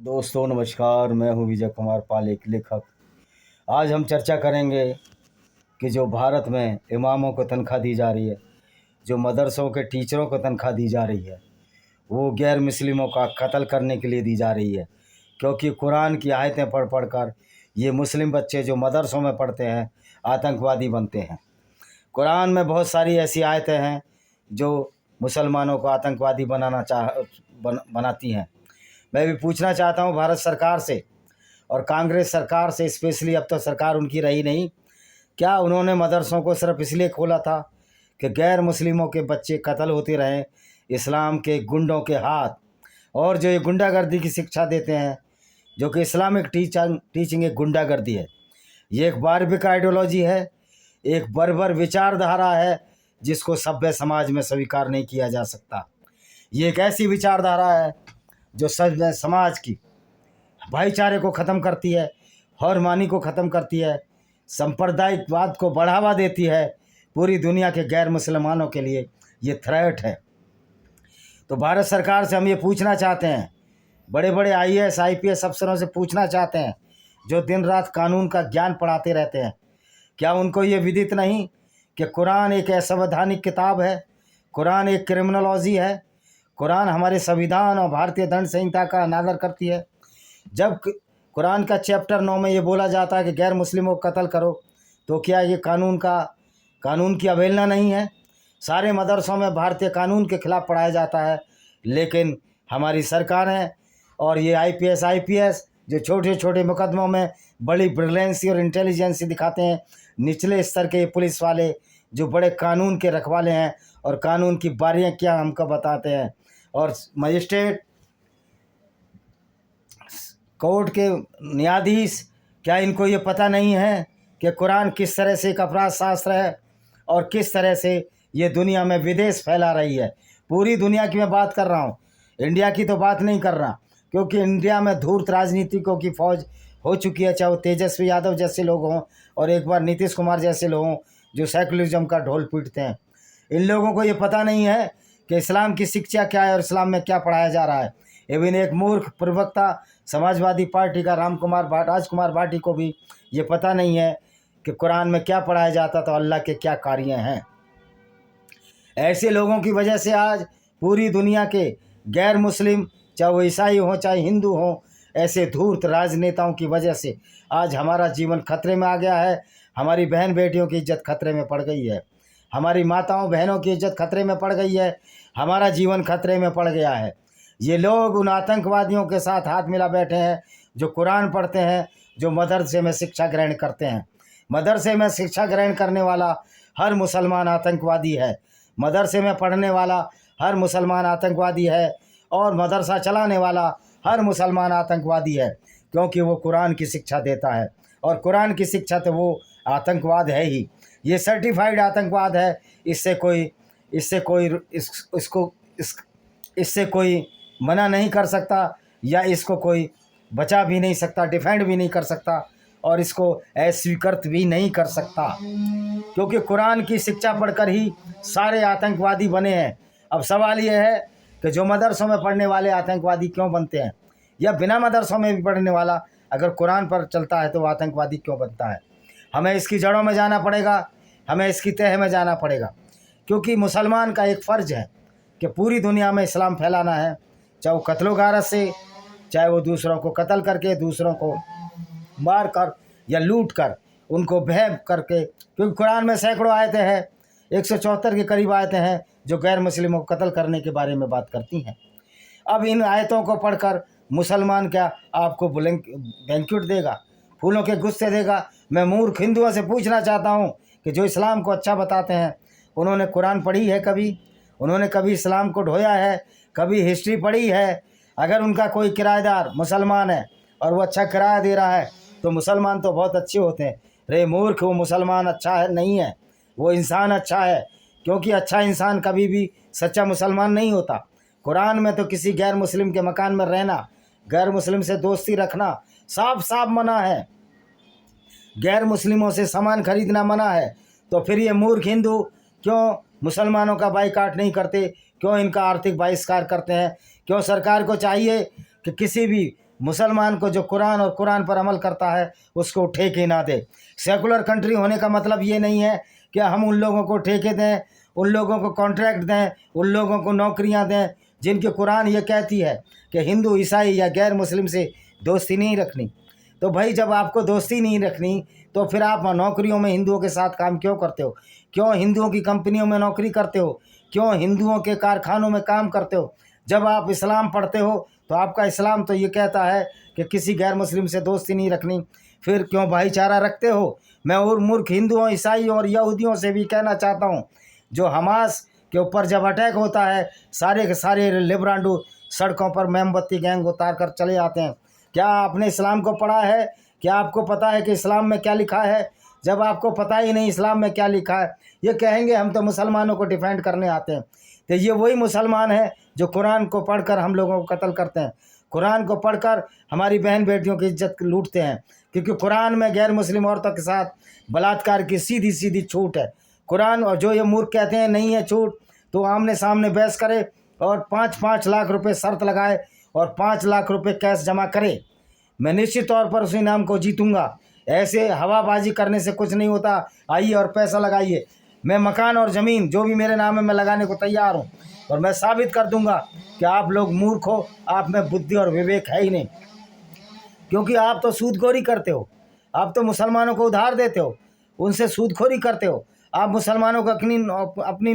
दोस्तों नमस्कार, मैं हूं विजय कुमार पाल, एक लेखक। आज हम चर्चा करेंगे कि जो भारत में इमामों को तनख्वाह दी जा रही है, जो मदरसों के टीचरों को तनख्वाह दी जा रही है, वो गैर मुस्लिमों का कत्ल करने के लिए दी जा रही है। क्योंकि कुरान की आयतें पढ़ पढ़ कर ये मुस्लिम बच्चे जो मदरसों में पढ़ते हैं आतंकवादी बनते हैं। कुरान में बहुत सारी ऐसी आयतें हैं जो मुसलमानों को आतंकवादी बनाती हैं। मैं भी पूछना चाहता हूँ भारत सरकार से और कांग्रेस सरकार से, स्पेशली अब तो सरकार उनकी रही नहीं, क्या उन्होंने मदरसों को सिर्फ इसलिए खोला था कि गैर मुस्लिमों के बच्चे कत्ल होते रहें इस्लाम के गुंडों के हाथ? और जो ये गुंडागर्दी की शिक्षा देते हैं, जो कि इस्लामिक टीचिंग एक गुंडागर्दी है, ये एक बार्बिक आइडियोलॉजी है, एक बर्बर विचारधारा है जिसको सभ्य समाज में स्वीकार नहीं किया जा सकता। ये एक ऐसी विचारधारा है जो सभ्य समाज की भाईचारे को ख़त्म करती है, हरमानी को ख़त्म करती है, सांप्रदायिकवाद को बढ़ावा देती है। पूरी दुनिया के गैर मुसलमानों के लिए ये थ्रेट है। तो भारत सरकार से हम ये पूछना चाहते हैं, बड़े बड़े आईएएस आईपीएस अफसरों से पूछना चाहते हैं जो दिन रात कानून का ज्ञान पढ़ाते रहते हैं, क्या उनको ये विदित नहीं कि कुरान एक असंवैधानिक किताब है, कुरान एक क्रिमिनोलॉजी है, कुरान हमारे संविधान और भारतीय दंड संहिता का अनादर करती है। जब कुरान का चैप्टर 9 में ये बोला जाता है कि गैर मुस्लिमों को कत्ल करो, तो क्या ये कानून की अवहेलना नहीं है? सारे मदरसों में भारतीय कानून के खिलाफ पढ़ाया जाता है, लेकिन हमारी सरकारें और ये आईपीएस जो छोटे छोटे मुकदमों में बड़ी ब्रिलियंसी और इंटेलिजेंसी दिखाते हैं, निचले स्तर के पुलिस वाले जो बड़े कानून के रखवाले हैं और कानून की बारीकियां हमको बताते हैं, और मजिस्ट्रेट कोर्ट के न्यायाधीश, क्या इनको ये पता नहीं है कि कुरान किस तरह से एक अपराध शास्त्र है और किस तरह से ये दुनिया में विदेश फैला रही है? पूरी दुनिया की मैं बात कर रहा हूँ, इंडिया की तो बात नहीं कर रहा, क्योंकि इंडिया में धूर्त राजनीतिकों की फौज हो चुकी है, चाहे वो तेजस्वी यादव जैसे लोग हों और एक बार नीतीश कुमार जैसे लोग हों जो सेकुलरिज्म का ढोल पीटते हैं। इन लोगों को ये पता नहीं है कि इस्लाम की शिक्षा क्या है और इस्लाम में क्या पढ़ाया जा रहा है। इवन एक मूर्ख प्रवक्ता समाजवादी पार्टी का राजकुमार भाटी को भी ये पता नहीं है कि कुरान में क्या पढ़ाया जाता था, अल्लाह के क्या कार्य हैं। ऐसे लोगों की वजह से आज पूरी दुनिया के गैर मुस्लिम, चाहे वो ईसाई हों चाहे हिंदू हों, ऐसे धूर्त राजनेताओं की वजह से आज हमारा जीवन खतरे में आ गया है। हमारी बहन बेटियों की इज्जत खतरे में पड़ गई है, हमारी माताओं बहनों की इज्जत खतरे में पड़ गई है, हमारा जीवन खतरे में पड़ गया है। ये लोग उन आतंकवादियों के साथ हाथ मिला बैठे हैं जो कुरान पढ़ते हैं, जो मदरसे में शिक्षा ग्रहण करते हैं। मदरसे में शिक्षा ग्रहण करने वाला हर मुसलमान आतंकवादी है, मदरसे में पढ़ने वाला हर मुसलमान आतंकवादी है, और मदरसा चलाने वाला हर मुसलमान आतंकवादी है, क्योंकि वो कुरान की शिक्षा देता है। और कुरान की शिक्षा तो वो आतंकवाद है ही, ये सर्टिफाइड आतंकवाद है। इससे कोई मना नहीं कर सकता, या इसको कोई बचा भी नहीं सकता, डिफेंड भी नहीं कर सकता, और इसको अस्वीकृत भी नहीं कर सकता, क्योंकि कुरान की शिक्षा पढ़कर ही सारे आतंकवादी बने हैं। अब सवाल ये है कि जो मदरसों में पढ़ने वाले आतंकवादी क्यों बनते हैं, या बिना मदरसों में भी पढ़ने वाला अगर कुरान पर चलता है तो वो आतंकवादी क्यों बनता है? हमें इसकी जड़ों में जाना पड़ेगा, हमें इसकी तह में जाना पड़ेगा, क्योंकि मुसलमान का एक फ़र्ज़ है कि पूरी दुनिया में इस्लाम फैलाना है, चाहे वो कत्लो गारत से, चाहे वो दूसरों को कत्ल करके, दूसरों को मार कर या लूट कर, उनको भय करके, क्योंकि कुरान में सैकड़ों आयतें हैं, 174 के करीब आयतें हैं जो गैर मुस्लिमों को कत्ल करने के बारे में बात करती हैं। अब इन आयतों को पढ़कर मुसलमान क्या आपको बैंक्वेट देगा, फूलों के गुस्से देगा? मैं मूर्ख हिंदुओं से पूछना चाहता हूँ कि जो इस्लाम को अच्छा बताते हैं, उन्होंने कुरान पढ़ी है कभी? उन्होंने कभी इस्लाम को ढोया है? कभी हिस्ट्री पढ़ी है? अगर उनका कोई किराएदार मुसलमान है और वो अच्छा किराया दे रहा है तो मुसलमान तो बहुत अच्छे होते हैं। रे मूर्ख, वो मुसलमान अच्छा है नहीं है, वो इंसान अच्छा है, क्योंकि अच्छा इंसान कभी भी सच्चा मुसलमान नहीं होता। कुरान में तो किसी गैर मुस्लिम के मकान में रहना, गैर मुस्लिम से दोस्ती रखना साफ साफ मना है, गैर मुस्लिमों से सामान खरीदना मना है। तो फिर ये मूर्ख हिंदू क्यों मुसलमानों का बाइकाट नहीं करते, क्यों इनका आर्थिक बहिष्कार करते हैं? क्यों सरकार को चाहिए कि किसी भी मुसलमान को जो कुरान और कुरान पर अमल करता है उसको ठेके ना दे। सेकुलर कंट्री होने का मतलब ये नहीं है कि हम उन लोगों को ठेके दें, उन लोगों को कॉन्ट्रैक्ट दें, उन लोगों को नौकरियां दें जिनके कुरान ये कहती है कि हिंदू, ईसाई या गैर मुस्लिम से दोस्ती नहीं रखनी। तो भाई जब आपको दोस्ती नहीं रखनी तो फिर आप नौकरियों में हिंदुओं के साथ काम क्यों करते हो? क्यों हिंदुओं की कंपनियों में नौकरी करते हो? क्यों हिंदुओं के कारखानों में काम करते हो? जब आप इस्लाम पढ़ते हो तो आपका इस्लाम तो ये कहता है कि किसी गैर मुस्लिम से दोस्ती नहीं रखनी, फिर क्यों भाईचारा रखते हो? मैं और मूर्ख हिंदुओं, ईसाई और यहूदियों से भी कहना चाहता हूँ, जो हमास के ऊपर जब अटैक होता है सारे के सारे लिब्रांडू सड़कों पर मोमबत्ती गैंग उतार कर चले आते हैं। क्या आपने इस्लाम को पढ़ा है? क्या आपको पता है कि इस्लाम में क्या लिखा है? जब आपको पता ही नहीं इस्लाम में क्या लिखा है, ये कहेंगे हम तो मुसलमानों को डिफेंड करने आते हैं। तो ये वही मुसलमान है जो कुरान को पढ़कर हम लोगों को कत्ल करते हैं, कुरान को पढ़कर हमारी बहन बेटियों की इज्जत लूटते हैं, क्योंकि कुरान में गैर मुस्लिम औरतों के साथ बलात्कार की सीधी सीधी छूट है। कुरान, और जो ये मूर्ख कहते हैं नहीं है छूट, तो आमने सामने बहस करे और 5-5 लाख रुपए शर्त लगाए और 5 लाख रुपए कैश जमा करे। मैं निश्चित तौर पर उस इनाम को जीतूंगा। ऐसे हवाबाजी करने से कुछ नहीं होता। आइए और पैसा लगाइए। मैं मकान और ज़मीन जो भी मेरे नाम है मैं लगाने को तैयार हूँ, और मैं साबित कर दूंगा कि आप लोग मूर्ख हो, आप में बुद्धि और विवेक है ही नहीं, क्योंकि आप तो सूदखोरी करते हो। आप तो मुसलमानों को उधार देते हो, उनसे सूदखोरी करते हो। आप मुसलमानों को अपनी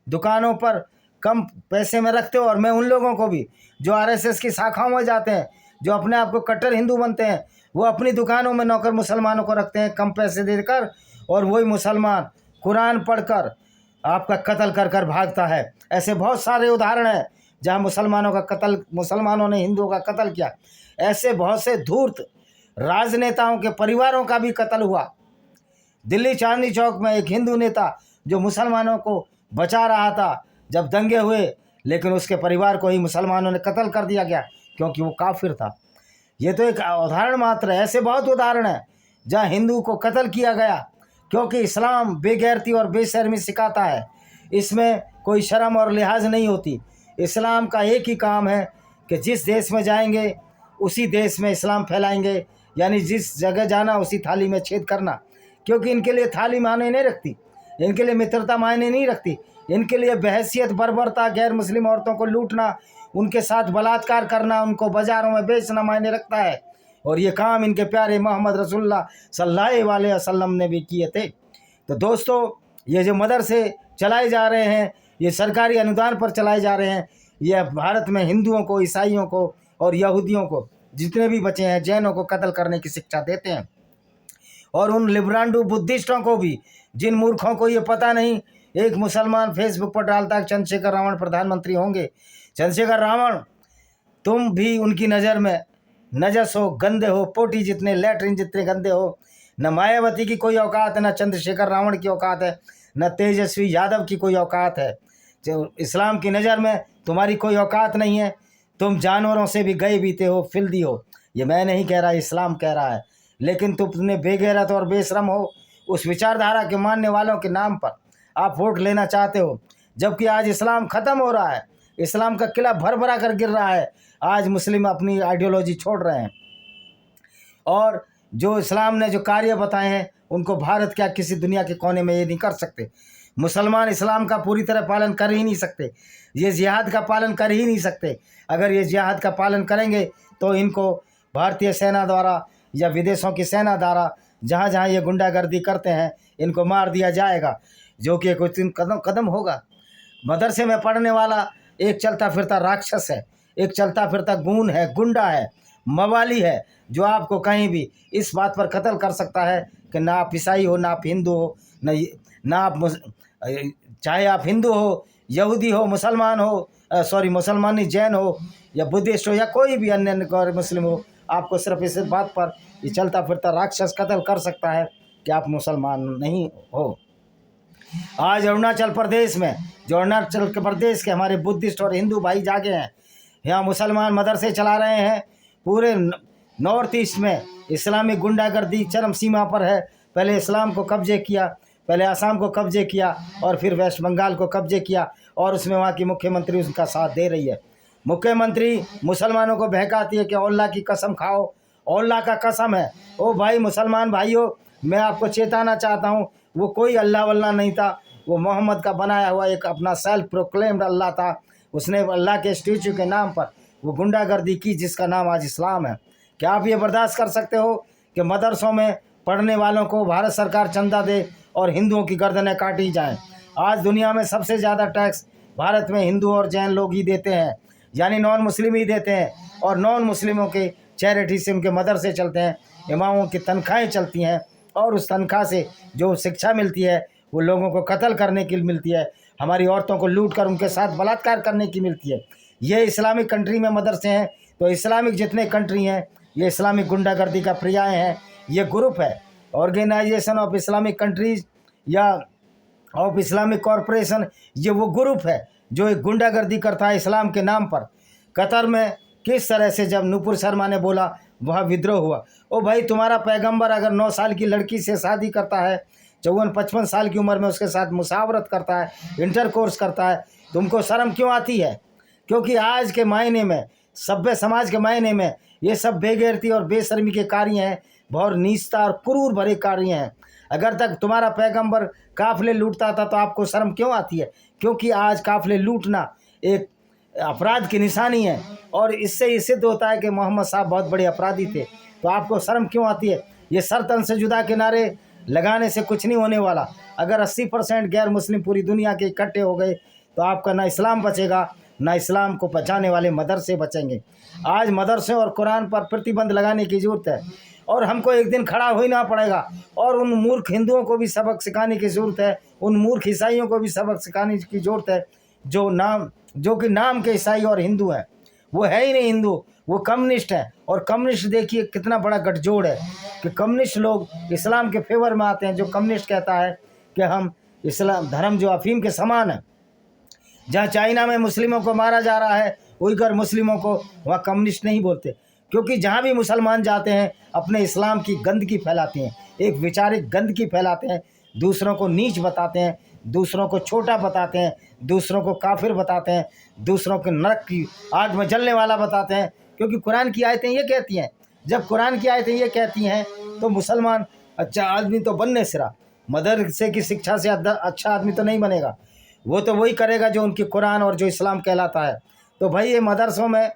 दुकानों पर कम पैसे में रखते हो, और मैं उन लोगों को भी जो आरएसएस की शाखाओं में जाते हैं, जो अपने आप को कट्टर हिंदू बनते हैं, वो अपनी दुकानों में नौकर मुसलमानों को रखते हैं कम पैसे देकर, और वही मुसलमान कुरान पढ़कर आपका कत्ल कर कर भागता है। ऐसे बहुत सारे उदाहरण हैं जहाँ मुसलमानों ने हिंदुओं का कत्ल किया। ऐसे बहुत से धूर्त राजनेताओं के परिवारों का भी कत्ल हुआ। दिल्ली चांदनी चौक में एक हिंदू नेता जो मुसलमानों को बचा रहा था जब दंगे हुए, लेकिन उसके परिवार को ही मुसलमानों ने कत्ल कर दिया गया क्योंकि वो काफिर था। ये तो एक उदाहरण मात्र है। ऐसे बहुत उदाहरण हैं जहाँ हिंदू को कत्ल किया गया क्योंकि इस्लाम बेगैरती और बेशर्मी सिखाता है। इसमें कोई शर्म और लिहाज नहीं होती। इस्लाम का एक ही काम है कि जिस देश में जाएंगे उसी देश में इस्लाम फैलाएंगे, यानी जिस जगह जाना उसी थाली में छेद करना, क्योंकि इनके लिए थाली मायने नहीं रखती, इनके लिए मित्रता मायने नहीं रखती, इनके लिए बहसियत बर्बरता, गैर मुस्लिम औरतों को लूटना, उनके साथ बलात्कार करना, उनको बाज़ारों में बेचना मायने रखता है। और ये काम इनके प्यारे मोहम्मद रसूलुल्लाह सल्लल्लाहु अलैहि वसल्लम ने भी किए थे। तो दोस्तों, ये जो मदरसे चलाए जा रहे हैं, ये सरकारी अनुदान पर चलाए जा रहे हैं, ये भारत में हिंदुओं को, ईसाइयों को और यहूदियों को, जितने भी बचे हैं, जैनों को कत्ल करने की शिक्षा देते हैं। और उन लिब्रांडू बुद्धिस्टों को भी, जिन मूर्खों को ये पता नहीं, एक मुसलमान फेसबुक पर डालता है चंद्रशेखर रावण प्रधानमंत्री होंगे। चंद्रशेखर रावण, तुम भी उनकी नज़र में नजस हो, गंदे हो, पोटी जितने, लैट्रिन जितने गंदे हो। न मायावती की कोई औकात है, न चंद्रशेखर रावण की औकात है, न तेजस्वी यादव की कोई औकात है। जो इस्लाम की नज़र में तुम्हारी कोई औकात नहीं है। तुम जानवरों से भी गए बीते हो, फिल्दी हो। ये मैं नहीं कह रहा, इस्लाम कह रहा है। लेकिन तुमने बेगैरत और बेशरम हो, उस विचारधारा के मानने वालों के नाम पर आप वोट लेना चाहते हो, जबकि आज इस्लाम ख़त्म हो रहा है, इस्लाम का किला भर भरा कर गिर रहा है। आज मुस्लिम अपनी आइडियोलॉजी छोड़ रहे हैं, और जो इस्लाम ने जो कार्य बताए हैं उनको भारत क्या किसी दुनिया के कोने में ये नहीं कर सकते। मुसलमान इस्लाम का पूरी तरह पालन कर ही नहीं सकते, ये जिहाद का पालन कर ही नहीं सकते। अगर ये जिहाद का पालन करेंगे तो इनको भारतीय सेना द्वारा या विदेशों की सेना द्वारा जहाँ जहाँ ये गुंडागर्दी करते हैं इनको मार दिया जाएगा, जो कि कुछ दिन कदम होगा। मदरसे में पढ़ने वाला एक चलता फिरता राक्षस है, एक चलता फिरता गून है, गुंडा है, मवाली है, जो आपको कहीं भी इस बात पर कत्ल कर सकता है कि ना आप ईसाई हो, ना आप हिंदू हो, ना आप चाहे आप हिंदू हो, यहूदी हो, मुसलमान हो, मुसलमानी जैन हो या बुद्धिस्ट हो या कोई भी अन्य गैर मुस्लिम हो, आपको सिर्फ इस बात पर ये चलता फिरता राक्षस कत्ल कर सकता है कि आप मुसलमान नहीं हो। आज अरुणाचल प्रदेश में, जो अरुणाचल प्रदेश के हमारे बुद्धिस्ट और हिंदू भाई जागे हैं, यहाँ मुसलमान मदरसे चला रहे हैं। पूरे नॉर्थ ईस्ट में इस्लामिक गुंडागर्दी चरम सीमा पर है। पहले इस्लाम को कब्जे किया, पहले असम को कब्जे किया और फिर वेस्ट बंगाल को कब्जे किया, और उसमें वहाँ की मुख्यमंत्री उसका साथ दे रही है। मुख्यमंत्री मुसलमानों को बहकाती है कि अल्लाह की कसम खाओ, अल्लाह का कसम है। ओ भाई मुसलमान भाइयों, मैं आपको चेताना चाहता हूँ, वो कोई अल्लाह वल्लाह नहीं था, वो मोहम्मद का बनाया हुआ एक अपना सेल्फ प्रोक्लेम्ड अल्लाह था। उसने अल्लाह के स्टैचू के नाम पर वो गुंडागर्दी की जिसका नाम आज इस्लाम है। क्या आप ये बर्दाश्त कर सकते हो कि मदरसों में पढ़ने वालों को भारत सरकार चंदा दे और हिंदुओं की गर्दनें काटी जाएं? आज दुनिया में सबसे ज़्यादा टैक्स भारत में हिंदू और जैन लोग ही देते हैं, यानी नॉन मुस्लिम ही देते हैं, और नॉन मुस्लिमों के चैरिटी से उनके मदरसे चलते हैं, इमामों की तनख्वाहें चलती हैं, और उस तनख्वाह से जो शिक्षा मिलती है वो लोगों को कत्ल करने की मिलती है, हमारी औरतों को लूट कर उनके साथ बलात्कार करने की मिलती है। ये इस्लामिक कंट्री में मदरसे हैं। तो इस्लामिक जितने कंट्री हैं ये इस्लामिक गुंडागर्दी का पर्याय हैं। ये ग्रुप है ऑर्गेनाइजेशन ऑफ इस्लामिक कंट्रीज या ऑफ इस्लामिक कॉरपोरेशन, ये वो ग्रुप है जो एक गुंडागर्दी करता है इस्लाम के नाम पर। कतर में किस तरह से जब नूपुर शर्मा ने बोला वहाँ विद्रोह हुआ। ओ भाई, तुम्हारा पैगंबर अगर 9 साल की लड़की से शादी करता है, 54-55 साल की उम्र में उसके साथ मुसावरत करता है, इंटरकोर्स करता है, तुमको शर्म क्यों आती है? क्योंकि आज के मायने में, सभ्य समाज के मायने में ये सब बेगैरती और बेशर्मी के कार्य हैं, बहुत नीचता और क्रूर भरे कार्य हैं। अगर तक तुम्हारा पैगंबर काफिले लूटता था तो आपको शर्म क्यों आती है? क्योंकि आज काफिले लूटना एक अपराध की निशानी है, और इससे ये सिद्ध होता है कि मोहम्मद साहब बहुत बड़े अपराधी थे। तो आपको शर्म क्यों आती है? ये सर तन से जुदा के नारे लगाने से कुछ नहीं होने वाला। अगर 80% गैर मुस्लिम पूरी दुनिया के इकट्ठे हो गए तो आपका ना इस्लाम बचेगा, ना इस्लाम को बचाने वाले मदरसे बचेंगे। आज मदरसे और कुरान पर प्रतिबंध लगाने की ज़रूरत है, और हमको एक दिन खड़ा होना पड़ेगा, और उन मूर्ख हिंदुओं को भी सबक सिखाने की ज़रूरत है, उन मूर्ख ईसाइयों को भी सबक सिखाने की ज़रूरत है जो कि नाम के ईसाई और हिंदू हैं। वो है ही नहीं हिंदू, वो कम्युनिस्ट है। और कम्युनिस्ट देखिए कितना बड़ा गठजोड़ है कि कम्युनिस्ट लोग इस्लाम के फेवर में आते हैं। जो कम्युनिस्ट कहता है कि हम इस्लाम धर्म जो अफीम के समान है, जहाँ चाइना में मुस्लिमों को मारा जा रहा है, उइगर मुस्लिमों को, वहाँ कम्युनिस्ट नहीं बोलते, क्योंकि जहाँ भी मुसलमान जाते हैं अपने इस्लाम की गंदगी फैलाते हैं, एक वैचारिक गंदगी फैलाते हैं, दूसरों को नीच बताते हैं, दूसरों को छोटा बताते हैं, दूसरों को काफिर बताते हैं, दूसरों को नरक की आग में जलने वाला बताते हैं। क्योंकि कुरान की आयतें ये कहती हैं, जब कुरान की आयतें ये कहती हैं तो मुसलमान अच्छा आदमी तो बनने सिरा, मदरसे की शिक्षा से अच्छा आदमी तो नहीं बनेगा। वो तो वही करेगा जो उनकी कुरान और जो इस्लाम कहलाता है। तो भाई ये मदरसों में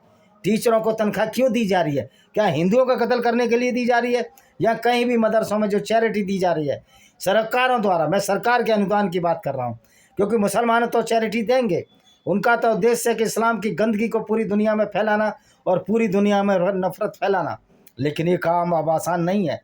टीचरों को तनख्वाह क्यों दी जा रही है? क्या हिंदुओं का कत्ल करने के लिए दी जा रही है, या कहीं भी मदरसों में जो चैरिटी दी जा रही है सरकारों द्वारा? मैं सरकार के अनुदान की बात कर रहा हूँ, क्योंकि मुसलमान तो चैरिटी देंगे, उनका तो उद्देश्य है कि इस्लाम की गंदगी को पूरी दुनिया में फैलाना और पूरी दुनिया में नफरत फैलाना। लेकिन ये काम अब आसान नहीं है।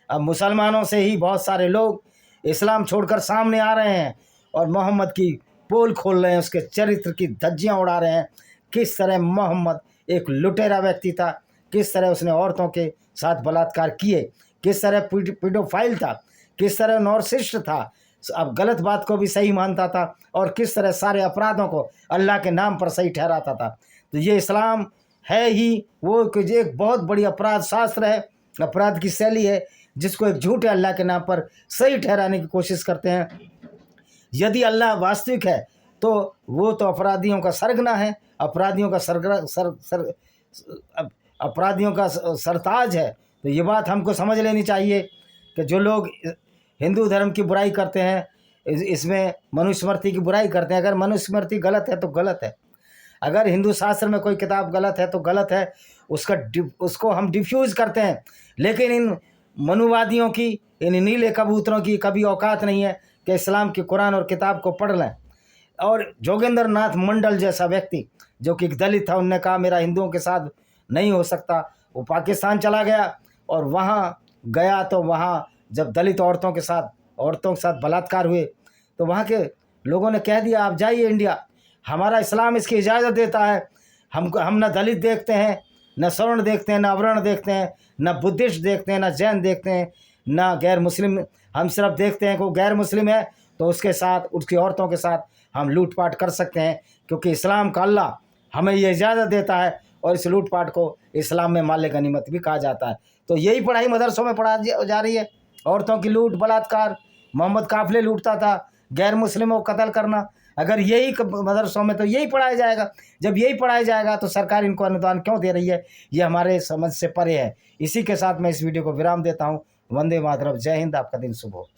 अब मुसलमानों से ही बहुत सारे लोग इस्लाम छोड़कर सामने आ रहे हैं और मोहम्मद की पोल खोल रहे हैं, उसके चरित्र की धज्जियाँ उड़ा रहे हैं। किस तरह मोहम्मद एक लुटेरा व्यक्ति था, किस तरह उसने औरतों के साथ बलात्कार किए, किस तरह पीडोफाइल था, किस तरह नॉर्सिस्ट था, अब गलत बात को भी सही मानता था, और किस तरह सारे अपराधों को अल्लाह के नाम पर सही ठहराता था। तो ये इस्लाम है ही वो कि एक बहुत बड़ी अपराध शास्त्र है, अपराध की शैली है, जिसको एक झूठे अल्लाह के नाम पर सही ठहराने की कोशिश करते हैं। यदि अल्लाह वास्तविक है तो वो तो अपराधियों का सरगना है, अपराधियों का अपराधियों का सरताज है। तो ये बात हमको समझ लेनी चाहिए कि जो लोग हिंदू धर्म की बुराई करते हैं, इसमें मनुस्मृति की बुराई करते हैं। अगर मनुस्मृति गलत है तो गलत है, अगर हिंदू शास्त्र में कोई किताब गलत है तो गलत है, उसको हम डिफ्यूज़ करते हैं। लेकिन इन मनुवादियों की, इन नीले कबूतरों की कभी औकात नहीं है कि इस्लाम की कुरान और किताब को पढ़ लें। और जोगेंद्र नाथ मंडल जैसा व्यक्ति जो कि दलित था, उनने कहा मेरा हिंदुओं के साथ नहीं हो सकता। वो पाकिस्तान चला गया, और वहाँ गया तो वहाँ जब दलित औरतों के साथ बलात्कार हुए तो वहाँ के लोगों ने कह दिया आप जाइए इंडिया, हमारा इस्लाम इसकी इजाज़त देता है। हम न दलित देखते हैं, न सवर्ण देखते हैं, न अवर्ण देखते हैं, न बुद्धिस्ट देखते हैं, न जैन देखते हैं, न गैर मुस्लिम। हम सिर्फ देखते हैं कि वो गैर मुस्लिम है तो उसके साथ, उसकी औरतों के साथ हम लूटपाट कर सकते हैं, क्योंकि इस्लाम का अल्लाह हमें ये इजाज़त देता है, और इस लूटपाट को इस्लाम में माल गनीमत भी कहा जाता है। तो यही पढ़ाई मदरसों में पढ़ा जा रही है, औरतों की लूट, बलात्कार। मोहम्मद काफिले लूटता था, गैर मुस्लिमों को कत्ल करना। अगर यही मदरसों में तो यही पढ़ाया जाएगा, जब यही पढ़ाया जाएगा तो सरकार इनको अनुदान क्यों दे रही है, ये हमारे समझ से परे है। इसी के साथ मैं इस वीडियो को विराम देता हूँ। वंदे मातरम, जय हिंद, आपका दिन शुभ हो।